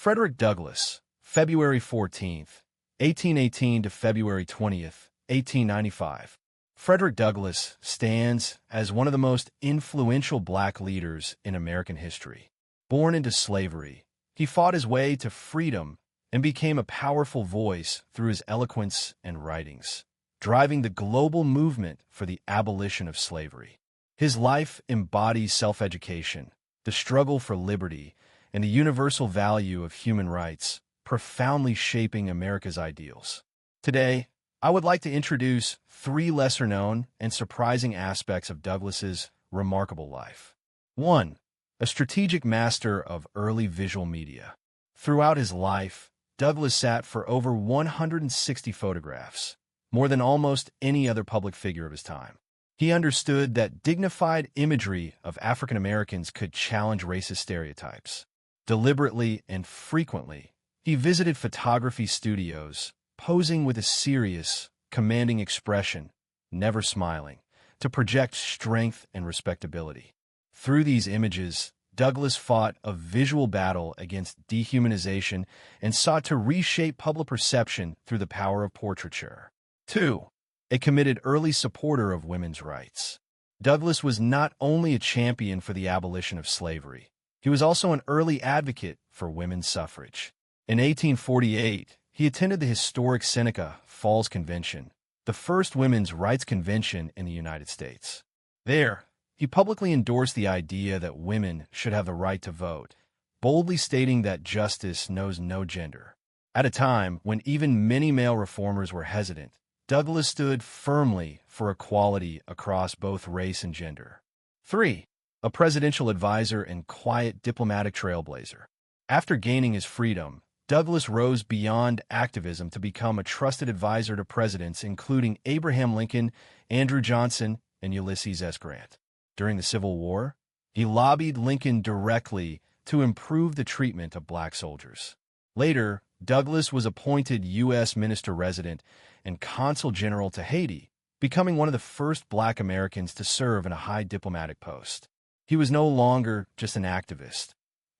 Frederick Douglass, February 14th, 1818 to February 20th, 1895. Frederick Douglass stands as one of the most influential black leaders in American history. Born into slavery, he fought his way to freedom and became a powerful voice through his eloquence and writings, driving the global movement for the abolition of slavery. His life embodies self-education, the struggle for liberty, and the universal value of human rights, profoundly shaping America's ideals. Today, I would like to introduce 3 lesser-known and surprising aspects of Douglass's remarkable life. 1. A strategic master of early visual media. Throughout his life, Douglass sat for over 160 photographs, more than almost any other public figure of his time. He understood that dignified imagery of African Americans could challenge racist stereotypes. Deliberately and frequently, he visited photography studios, posing with a serious, commanding expression, never smiling, to project strength and respectability. Through these images, Douglass fought a visual battle against dehumanization and sought to reshape public perception through the power of portraiture. 2. A committed early supporter of women's rights. Douglass was not only a champion for the abolition of slavery, he was also an early advocate for women's suffrage. In 1848, he attended the historic Seneca Falls Convention, the first women's rights convention in the United States. There, he publicly endorsed the idea that women should have the right to vote, boldly stating that justice knows no gender. At a time when even many male reformers were hesitant, Douglass stood firmly for equality across both race and gender. 3. A presidential advisor and quiet diplomatic trailblazer. After gaining his freedom, Douglass rose beyond activism to become a trusted advisor to presidents including Abraham Lincoln, Andrew Johnson, and Ulysses S. Grant. During the Civil War, he lobbied Lincoln directly to improve the treatment of black soldiers. Later, Douglass was appointed U.S. Minister-Resident and Consul General to Haiti, becoming one of the first black Americans to serve in a high diplomatic post. He was no longer just an activist.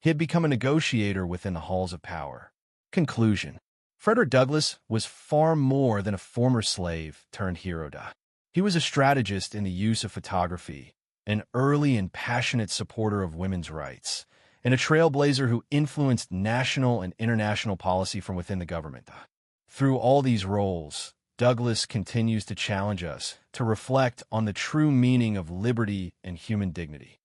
He had become a negotiator within the halls of power. Conclusion. Frederick Douglass was far more than a former slave turned hero. He was a strategist in the use of photography, an early and passionate supporter of women's rights, and a trailblazer who influenced national and international policy from within the government. Through all these roles, Douglass continues to challenge us to reflect on the true meaning of liberty and human dignity.